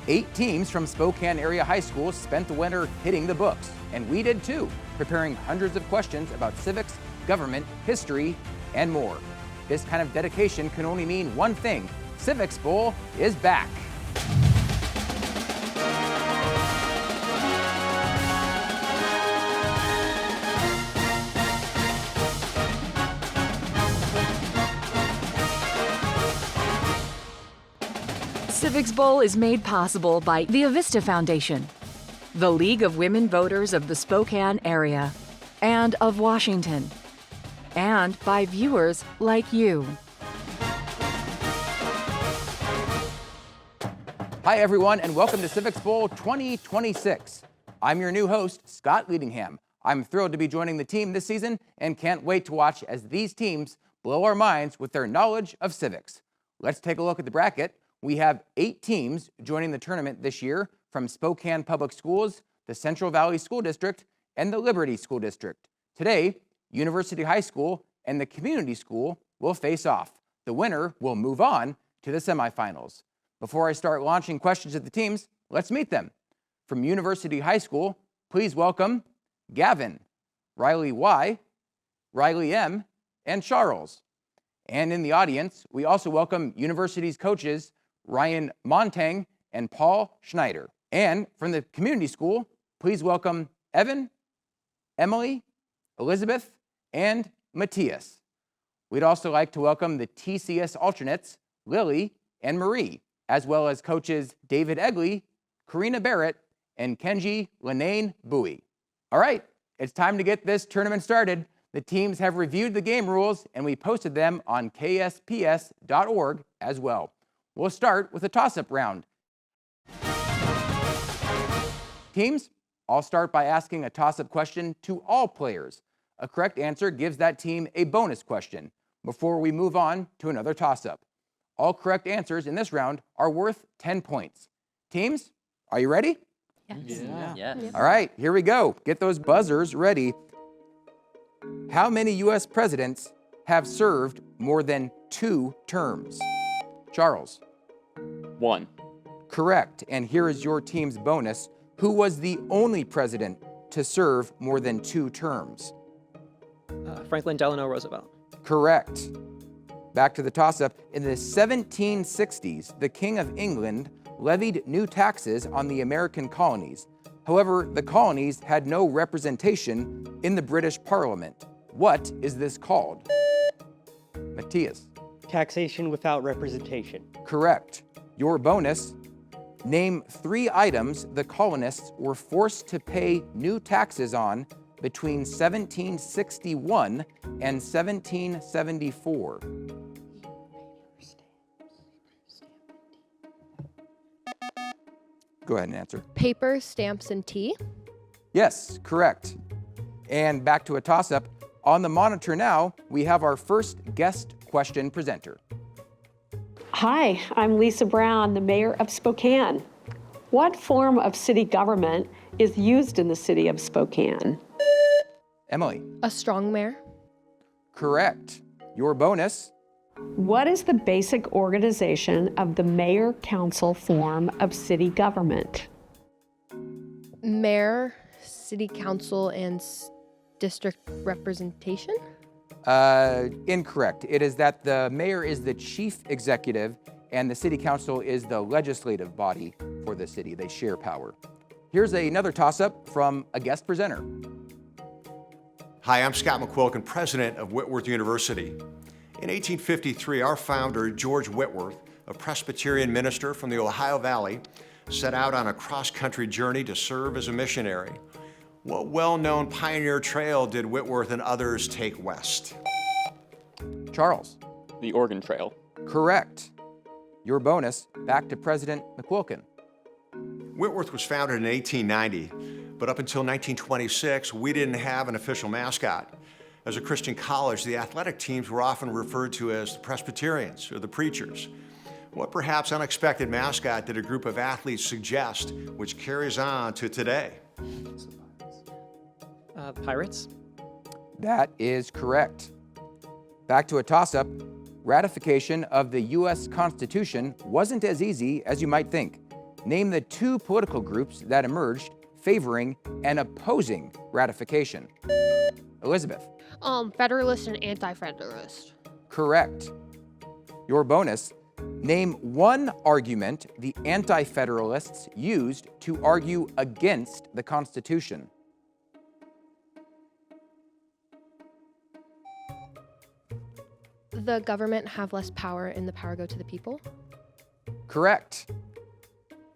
8 teams from Spokane area high schools spent the winter hitting the books, and we did too, preparing hundreds of questions about civics, government, history, and more. This kind of dedication can only mean one thing: Civics Bowl is back. Civics Bowl is made possible by the Avista Foundation, the League of Women Voters of the Spokane area, and of Washington, and by viewers like you. Hi everyone, and welcome to Civics Bowl 2026. I'm your new host, Scott Leadingham. I'm thrilled to be joining the team this season and can't wait to watch as these teams blow our minds with their knowledge of civics. Let's take a look at the bracket. We have 8 teams joining the tournament this year from Spokane Public Schools, the Central Valley School District, and the Liberty School District. Today, University High School and the Community School will face off. The winner will move on to the semifinals. Before I start launching questions at the teams, let's meet them. From University High School, please welcome Gavin, Riley Y, Riley M, and Charles. And in the audience, we also welcome University's coaches Ryan Montang and Paul Schneider. And from the Community School, please welcome Evan, Emily, Elizabeth, and Matthias. We'd also like to welcome the TCS alternates, Lily and Marie, as well as coaches David Egley, Karina Barrett, and Kenji Lenane Bowie. All right, it's time to get this tournament started. The teams have reviewed the game rules, and we posted them on ksps.org as well. We'll start with a toss-up round. Teams, I'll start by asking a toss-up question to all players. A correct answer gives that team a bonus question before we move on to another toss-up. All correct answers in this round are worth 10 points. Teams, are you ready? Yes. Yeah. All right, here we go. Get those buzzers ready. How many U.S. presidents have served more than 2 terms? Charles. 1. Correct. And here is your team's bonus. Who was the only president to serve more than 2 terms? Franklin Delano Roosevelt. Correct. Back to the toss-up. In the 1760s, the King of England levied new taxes on the American colonies. However, the colonies had no representation in the British Parliament. What is this called? Matthias. Taxation without representation. Correct. Your bonus, name 3 items the colonists were forced to pay new taxes on between 1761 and 1774. Go ahead and answer. Paper, stamps, and tea. Yes, correct. And back to a toss-up. On the monitor now, we have our first guest question presenter. Hi, I'm Lisa Brown, the mayor of Spokane. What form of city government is used in the city of Spokane? Emily. A strong mayor. Correct. Your bonus. What is the basic organization of the mayor-council form of city government? Mayor, city council, and district representation? Incorrect. It is that the mayor is the chief executive and the city council is the legislative body for the city. They share power. Here's another toss-up from a guest presenter. Hi, I'm Scott McQuilkin, president of Whitworth University. In 1853, our founder, George Whitworth, a Presbyterian minister from the Ohio Valley, set out on a cross-country journey to serve as a missionary. What well-known pioneer trail did Whitworth and others take west? Charles. The Oregon Trail. Correct. Your bonus, back to President McQuilkin. Whitworth was founded in 1890, but up until 1926, we didn't have an official mascot. As a Christian college, the athletic teams were often referred to as the Presbyterians or the preachers. What perhaps unexpected mascot did a group of athletes suggest, which carries on to today? Pirates. That is correct. Back to a toss-up. Ratification of the U.S. Constitution wasn't as easy as you might think. Name the two political groups that emerged favoring and opposing ratification. Elizabeth. Federalist and Anti-Federalist. Correct. Your bonus. Name one argument the Anti-Federalists used to argue against the Constitution. The government have less power and the power go to the people. Correct.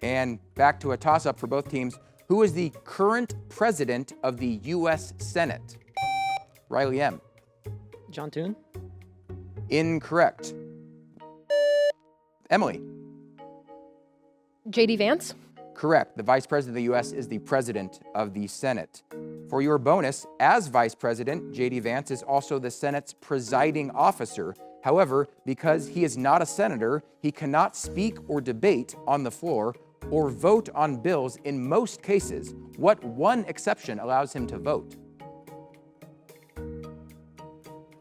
And back to a toss-up for both teams. Who is the current president of the U.S. Senate? Riley M. John Toon. Incorrect. Emily. J.D. Vance. Correct. The Vice President of the U.S. is the President of the Senate. For your bonus, as Vice President, J.D. Vance is also the Senate's presiding officer. However, because he is not a senator, he cannot speak or debate on the floor or vote on bills in most cases. What one exception allows him to vote?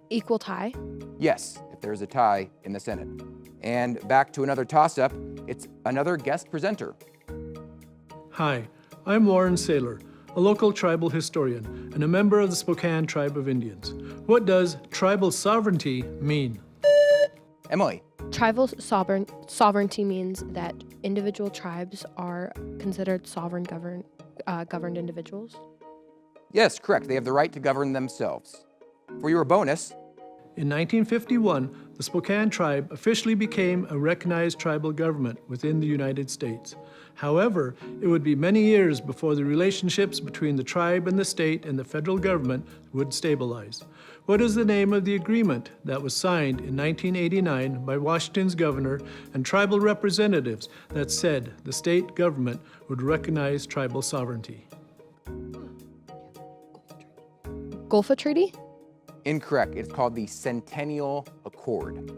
Equal tie. Yes, if there's a tie in the Senate. And back to another toss-up, it's another guest presenter. Hi, I'm Warren Saylor, a local tribal historian and a member of the Spokane Tribe of Indians. What does tribal sovereignty mean? Emily. Tribal sovereignty means that individual tribes are considered sovereign governed individuals. Yes, correct. They have the right to govern themselves. For your bonus. In 1951, the Spokane tribe officially became a recognized tribal government within the United States. However, it would be many years before the relationships between the tribe and the state and the federal government would stabilize. What is the name of the agreement that was signed in 1989 by Washington's governor and tribal representatives that said the state government would recognize tribal sovereignty? Golfa Treaty? Incorrect. It's called the Centennial Accord.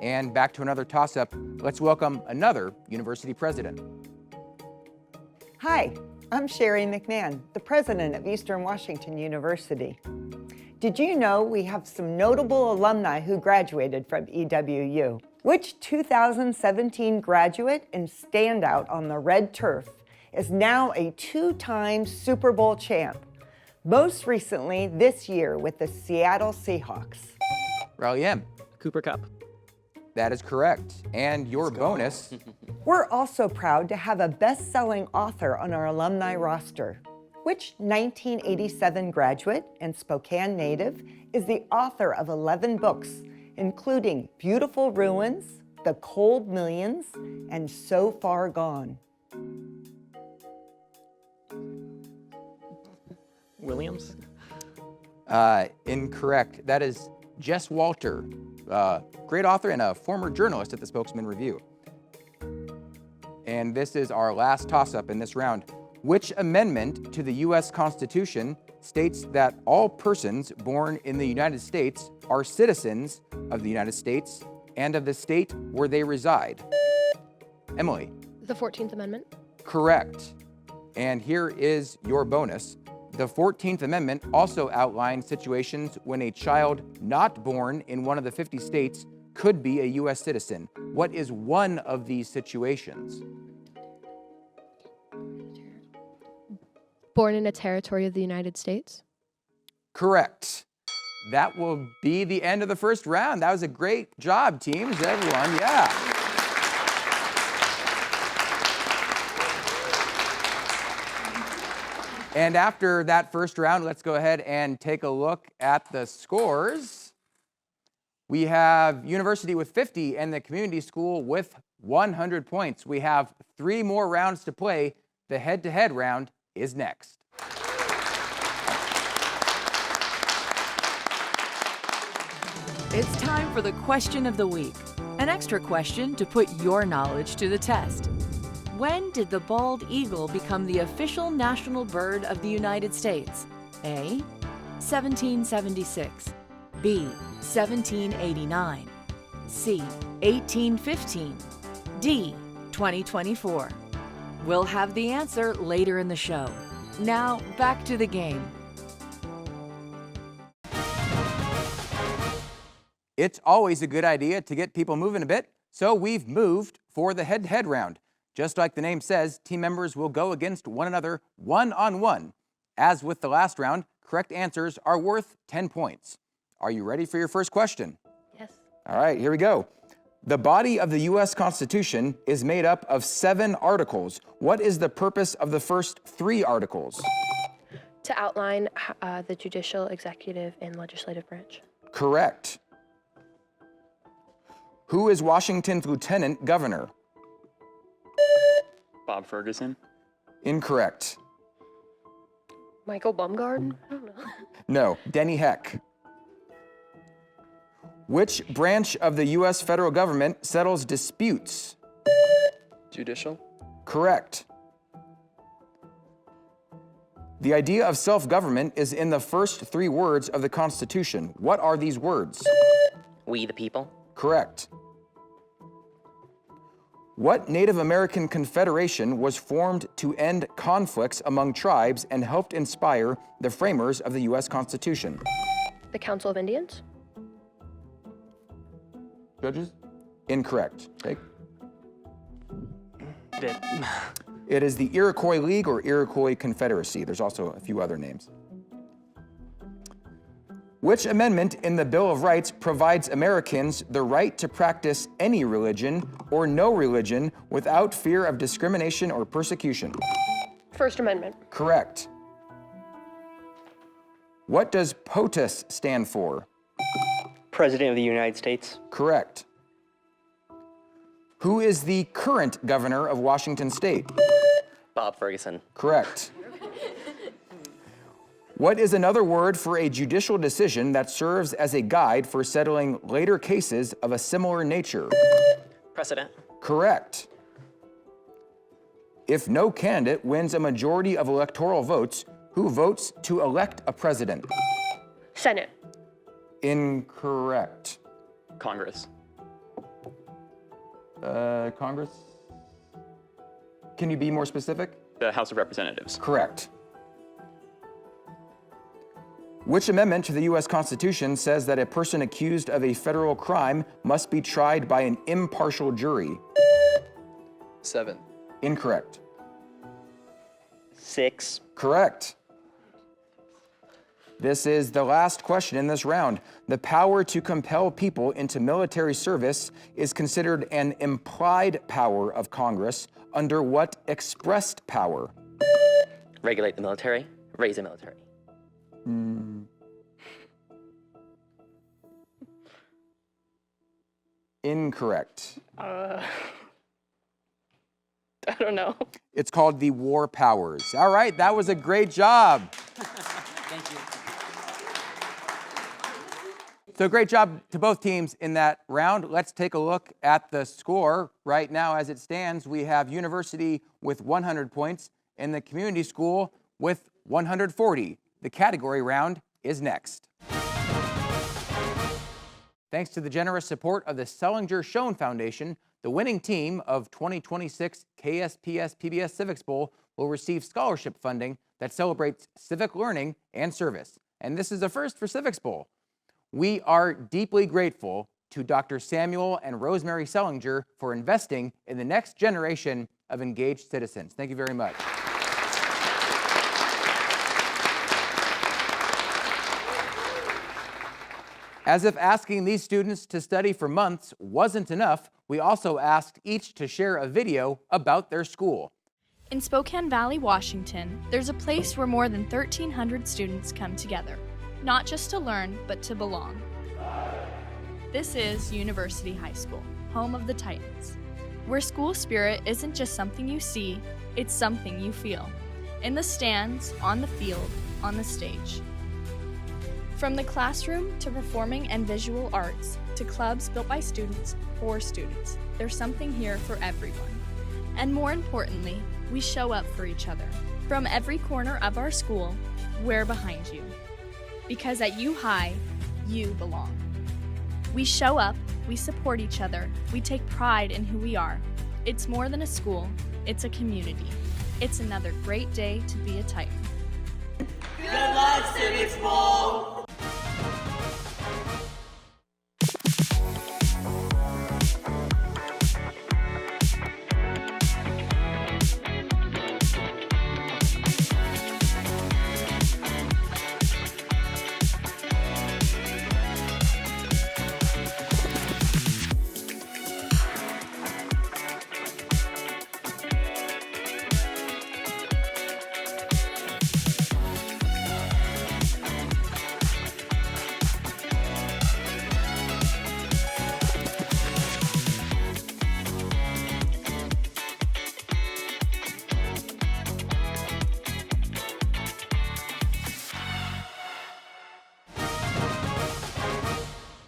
And back to another toss-up. Let's welcome another university president. Hi, I'm Sherry McMahon, the president of Eastern Washington University. Did you know we have some notable alumni who graduated from EWU? Which 2017 graduate and standout on the red turf is now a two-time Super Bowl champ? Most recently this year with the Seattle Seahawks. Riley M. Cooper Cup. That is correct. And your bonus. We're also proud to have a best-selling author on our alumni roster. Which 1987 graduate and Spokane native is the author of 11 books, including Beautiful Ruins, The Cold Millions, and So Far Gone? Williams. Incorrect. That is Jess Walter, great author and a former journalist at the Spokesman Review. And this is our last toss-up in this round. Which amendment to the U.S. Constitution states that all persons born in the United States are citizens of the United States and of the state where they reside? Emily. The 14th Amendment? Correct. And here is your bonus. The 14th Amendment also outlines situations when a child not born in one of the 50 states could be a U.S. citizen. What is one of these situations? Born in a territory of the United States? Correct. That will be the end of the first round. That was a great job, teams, everyone, yeah. And after that first round, let's go ahead and take a look at the scores. We have University with 50 and the Community School with 100 points. We have 3 more rounds to play. The head-to-head round is next. It's time for the question of the week. An extra question to put your knowledge to the test. When did the bald eagle become the official national bird of the United States? A. 1776. B. 1789. C. 1815. D. 2024. We'll have the answer later in the show. Now, back to the game. It's always a good idea to get people moving a bit, so we've moved for the head-to-head round. Just like the name says, team members will go against one another one-on-one. As with the last round, correct answers are worth 10 points. Are you ready for your first question? Yes. All right, here we go. The body of the U.S. Constitution is made up of 7 articles. What is the purpose of the first 3 articles? To outline the judicial, executive, and legislative branch. Correct. Who is Washington's lieutenant governor? Bob Ferguson. Incorrect. Michael Baumgarten? I don't know. No, Denny Heck. Which branch of the U.S. federal government settles disputes? Judicial. Correct. The idea of self-government is in the first 3 words of the Constitution. What are these words? We the people. Correct. What Native American confederation was formed to end conflicts among tribes and helped inspire the framers of the U.S. Constitution? The Council of Indians? Judges? Incorrect. Take. Did. It is the Iroquois League or Iroquois Confederacy. There's also a few other names. Which amendment in the Bill of Rights provides Americans the right to practice any religion or no religion without fear of discrimination or persecution? First Amendment. Correct. What does POTUS stand for? President of the United States. Correct. Who is the current governor of Washington State? Bob Ferguson. Correct. What is another word for a judicial decision that serves as a guide for settling later cases of a similar nature? Precedent. Correct. If no candidate wins a majority of electoral votes, who votes to elect a president? Senate. Incorrect. Congress. Congress? Can you be more specific? The House of Representatives. Correct. Which amendment to the U.S. Constitution says that a person accused of a federal crime must be tried by an impartial jury? 7. Incorrect. 6. Correct. This is the last question in this round. The power to compel people into military service is considered an implied power of Congress under what expressed power? Regulate the military. Raise the military. Incorrect. I don't know. It's called the war powers. All right, that was a great job. Thank you. So great job to both teams in that round. Let's take a look at the score. Right now, as it stands, we have University with 100 points and the community school with 140. The category round is next. Thanks to the generous support of the Sellinger-Schoen Foundation, the winning team of 2026 KSPS PBS Civics Bowl will receive scholarship funding that celebrates civic learning and service. And this is a first for Civics Bowl. We are deeply grateful to Dr. Samuel and Rosemary Sellinger for investing in the next generation of engaged citizens. Thank you very much. As if asking these students to study for months wasn't enough, we also asked each to share a video about their school. In Spokane Valley, Washington, there's a place where more than 1,300 students come together, not just to learn, but to belong. This is University High School, home of the Titans, where school spirit isn't just something you see, it's something you feel. In the stands, on the field, on the stage. From the classroom to performing and visual arts to clubs built by students for students, there's something here for everyone. And more importantly, we show up for each other. From every corner of our school, we're behind you. Because at U High, you belong. We show up, we support each other, we take pride in who we are. It's more than a school, it's a community. It's another great day to be a Titan. Good luck, Civics Bowl!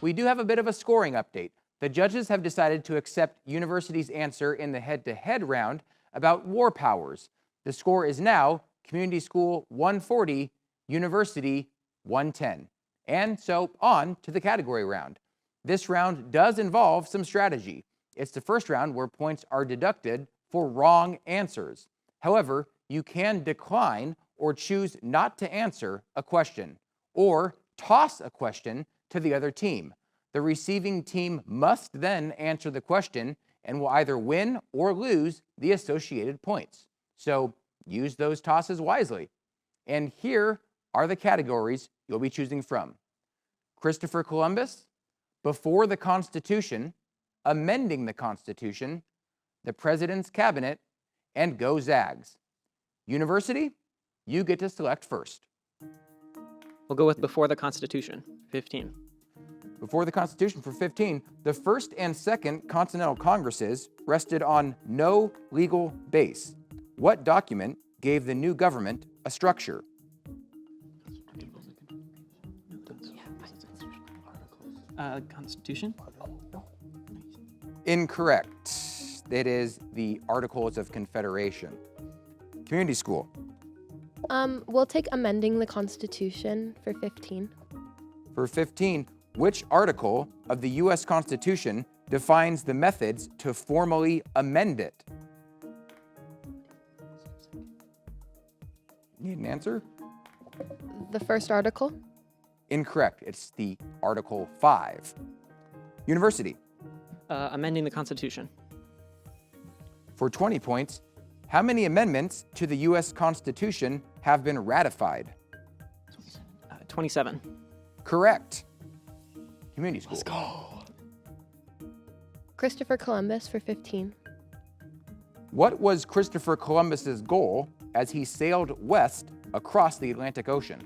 we do have a bit of a scoring update. The judges have decided to accept University's answer in the head-to-head round about war powers. The score is now Community School 140, University 110. And so on to the category round. This round does involve some strategy. It's the first round where points are deducted for wrong answers. However, you can decline or choose not to answer a question, or toss a question to the other team. The receiving team must then answer the question and will either win or lose the associated points. So use those tosses wisely. And here are the categories you'll be choosing from: Christopher Columbus, Before the Constitution, Amending the Constitution, the President's Cabinet, and Go Zags. University, you get to select first. We'll go with Before the Constitution, 15. Before the Constitution for 15, the First and Second Continental Congresses rested on no legal base. What document gave the new government a structure? Constitution? Incorrect. It is the Articles of Confederation. Community School. We'll take amending the Constitution for 15. For 15, which article of the U.S. Constitution defines the methods to formally amend it? Need an answer? The first article? Incorrect. It's the Article 5. University. Amending the Constitution. For 20 points, how many amendments to the U.S. Constitution have been ratified? 27. Correct. Community School. Let's go. Christopher Columbus for 15. What was Christopher Columbus's goal as he sailed west across the Atlantic Ocean?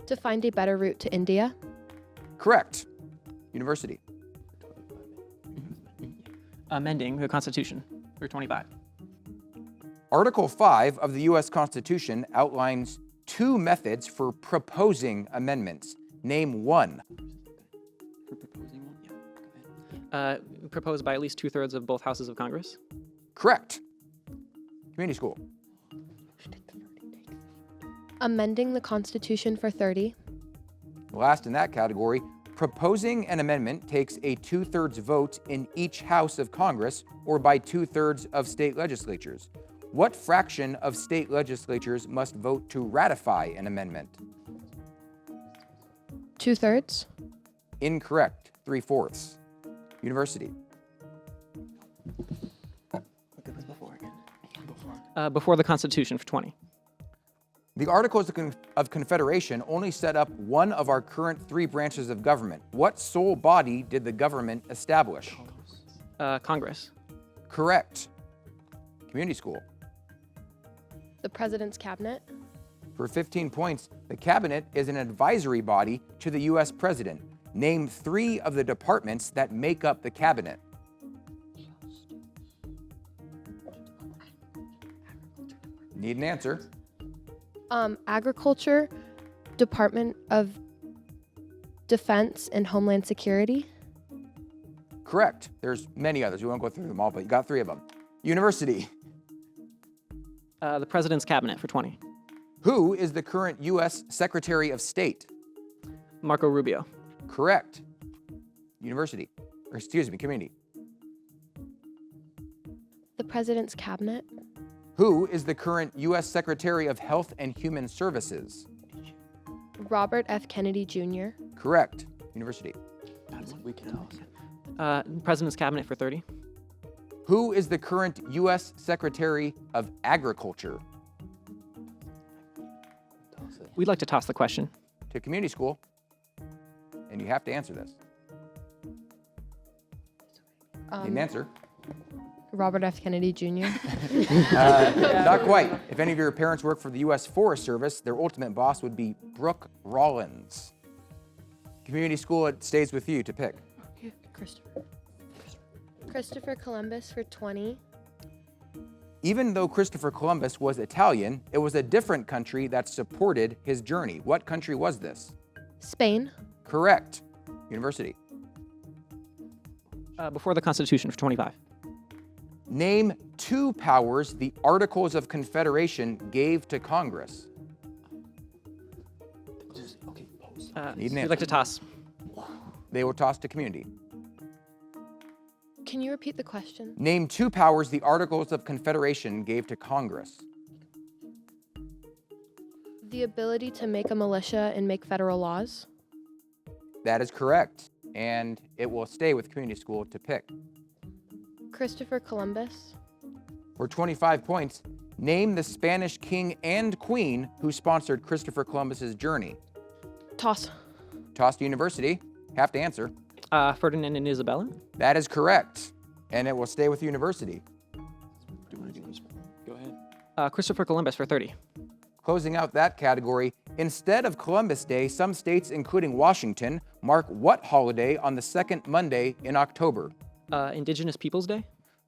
To find a better route to India. Correct. University. Amending the Constitution for 25. Article 5 of the U.S. Constitution outlines two methods for proposing amendments. Name one. For proposing one? Yeah. Go ahead. Proposed by at least 2/3 of both houses of Congress. Correct. Community School. Amending the Constitution for 30. Last in that category, proposing an amendment takes a 2/3 vote in each House of Congress or by 2/3 of state legislatures. What fraction of state legislatures must vote to ratify an amendment? 2/3. Incorrect. 3/4. University. Before the Constitution for 20. The Articles of Confederation only set up one of our current three branches of government. What sole body did the government establish? Congress. Correct. Community School. The President's Cabinet. For 15 points, the Cabinet is an advisory body to the U.S. President. Name three of the departments that make up the Cabinet. Need an answer? Agriculture, Department of Defense, and Homeland Security. Correct. There's many others. We won't go through them all, but you got three of them. University. The President's Cabinet for 20. Who is the current U.S. Secretary of State? Marco Rubio. Correct. University. Or excuse me, community. The President's Cabinet. Who is the current U.S. Secretary of Health and Human Services? Robert F. Kennedy Jr. Correct. University. President's Cabinet for 30. Who is the current U.S. Secretary of Agriculture? We'd like to toss the question. To community school. And you have to answer this. Need an answer? Robert F. Kennedy Jr. Not quite. If any of your parents work for the U.S. Forest Service, their ultimate boss would be Brooke Rollins. Community school, it stays with you to pick. Christopher Columbus for 20. Even though Christopher Columbus was Italian, it was a different country that supported his journey. What country was this? Spain. Correct. University. Before the Constitution for 25. Name 2 powers the Articles of Confederation gave to Congress. Need an We'd answer. like to toss. They will toss to community. Can you repeat the question? Name 2 powers the Articles of Confederation gave to Congress. The ability to make a militia and make federal laws. That is correct. And it will stay with community school to pick. Christopher Columbus. For 25 points, name the Spanish king and queen who sponsored Christopher Columbus's journey. Toss. Toss to university. Have to answer. Ferdinand and Isabella. That is correct. And it will stay with university. Go ahead. Christopher Columbus for 30. Closing out that category, instead of Columbus Day, some states, including Washington, mark what holiday on the second Monday in October? Indigenous Peoples Day.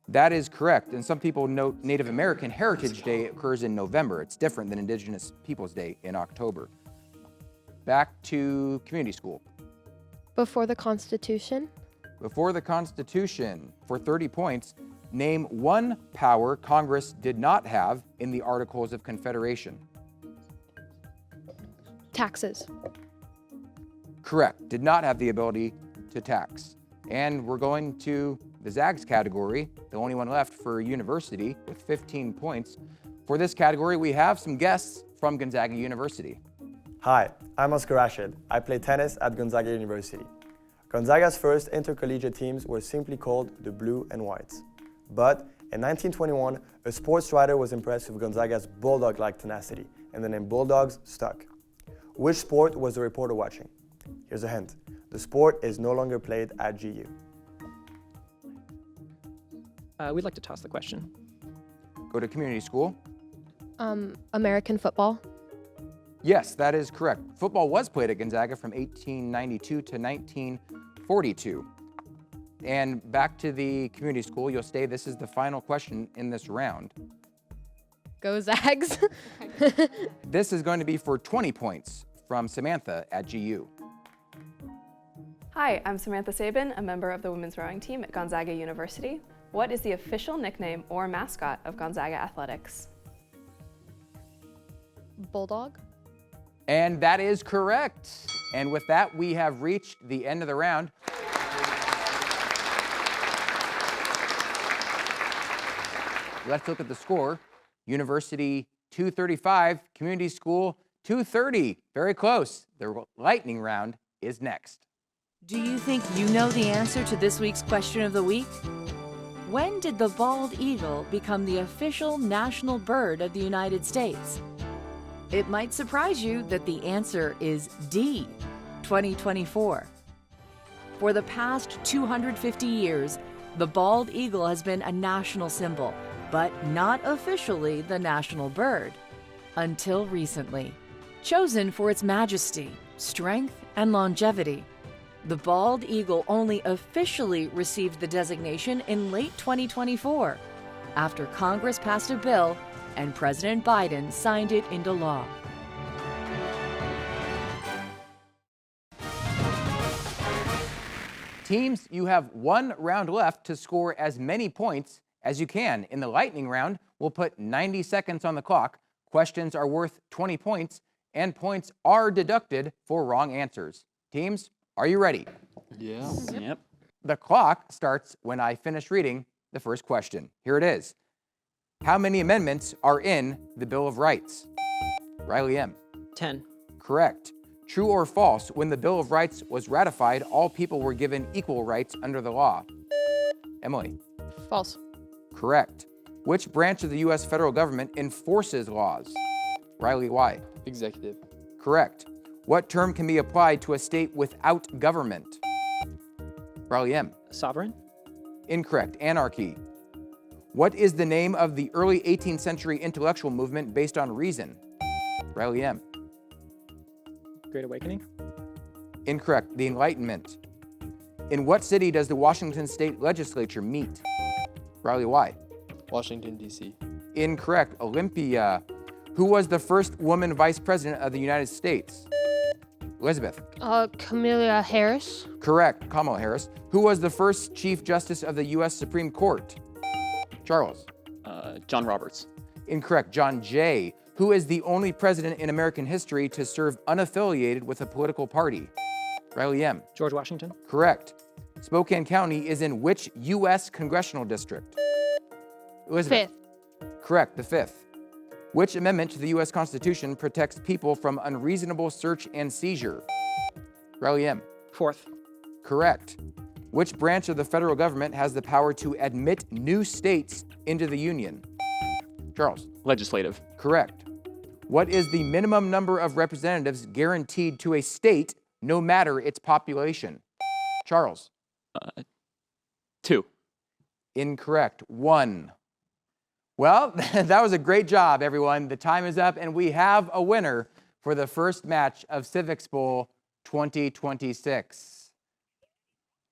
That is correct. And some people note Native American Heritage Day occurs in November. It's different than Indigenous Peoples Day in October. Back to community school. Before the Constitution. Before the Constitution, for 30 points, name 1 power Congress did not have in the Articles of Confederation. Taxes. Correct. Did not have the ability to tax. And we're going to the Zags category, the only one left for university with 15 points. For this category, we have some guests from Gonzaga University. Hi, I'm Oscar Rashid. I play tennis at Gonzaga University. Gonzaga's first intercollegiate teams were simply called the Blue and Whites. But in 1921, a sports writer was impressed with Gonzaga's bulldog-like tenacity, and the name Bulldogs stuck. Which sport was the reporter watching? Here's a hint. The sport is no longer played at GU. We'd like to toss the question. Go to community school. American football. Yes, that is correct. Football was played at Gonzaga from 1892 to 1942. And back to the community school, you'll stay. This is the final question in this round. Go Zags. This is going to be for 20 points from Samantha at GU. Hi, I'm Samantha Sabin, a member of the women's rowing team at Gonzaga University. What is the official nickname or mascot of Gonzaga Athletics? Bulldog. And that is correct. And with that, we have reached the end of the round. Let's look at the score. University 235, community school 230. Very close. The lightning round is next. Do you think you know the answer to this week's question of the week? When did the bald eagle become the official national bird of the United States? It might surprise you that the answer is D, 2024. For the past 250 years, the bald eagle has been a national symbol, but not officially the national bird, until recently. Chosen for its majesty, strength, and longevity, the bald eagle only officially received the designation in late 2024, after Congress passed a bill and President Biden signed it into law. Teams, you have 1 round left to score as many points as you can. In the lightning round, we'll put 90 seconds on the clock. Questions are worth 20 points, and points are deducted for wrong answers. Teams, are you ready? Yeah. Yep. The clock starts when I finish reading the first question. Here it is. How many amendments are in the Bill of Rights? Riley M. 10. Correct. True or false, when the Bill of Rights was ratified, all people were given equal rights under the law? Emily. False. Correct. Which branch of the U.S. federal government enforces laws? Riley Y. Executive. Correct. What term can be applied to a state without government? Riley M. Sovereign. Incorrect. Anarchy. What is the name of the early 18th century intellectual movement based on reason? Riley M. Great Awakening. Incorrect. The Enlightenment. In what city does the Washington State Legislature meet? Riley Y. Washington, D.C. Incorrect. Olympia. Who was the first woman vice president of the United States? Elizabeth. Kamala Harris. Correct, Kamala Harris. Who was the first Chief Justice of the U.S. Supreme Court? Charles. John Roberts. Incorrect, John Jay. Who is the only president in American history to serve unaffiliated with a political party? Riley M. George Washington. Correct. Spokane County is in which U.S. congressional district? Elizabeth. 5th. Correct, the 5th. Which amendment to the U.S. Constitution protects people from unreasonable search and seizure? Riley M. 4th. Correct. Which branch of the federal government has the power to admit new states into the Union? Charles. Legislative. Correct. What is the minimum number of representatives guaranteed to a state, no matter its population? Charles. 2. Incorrect. 1. Well, that was a great job, everyone. The time is up, and we have a winner for the first match of Civics Bowl 2026.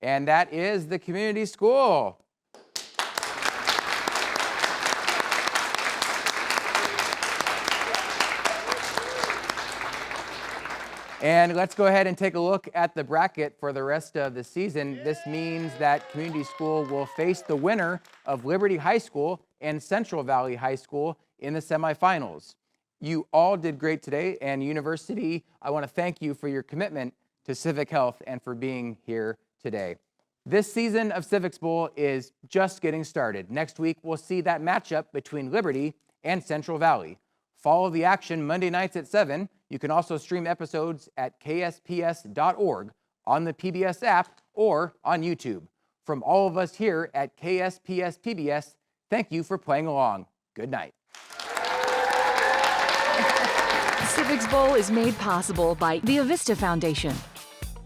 And that is the community school. And let's go ahead and take a look at the bracket for the rest of the season. This means that Community School will face the winner of Liberty High School and Central Valley High School in the semifinals. You all did great today, and University, I want to thank you for your commitment to civic health and for being here today. This season of Civics Bowl is just getting started. Next week, we'll see that matchup between Liberty and Central Valley. Follow the action Monday nights at 7. You can also stream episodes at ksps.org, on the PBS app, or on YouTube. From all of us here at KSPS PBS, thank you for playing along. Good night. Civics Bowl is made possible by the Avista Foundation,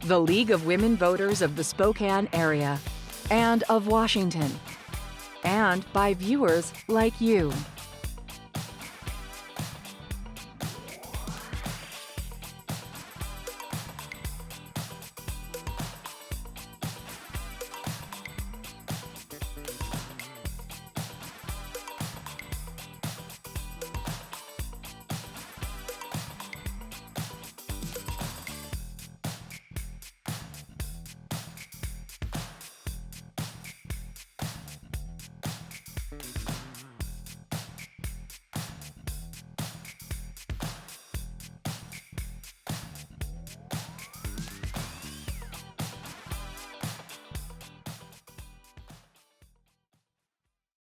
the League of Women Voters of the Spokane area and of Washington, and by viewers like you.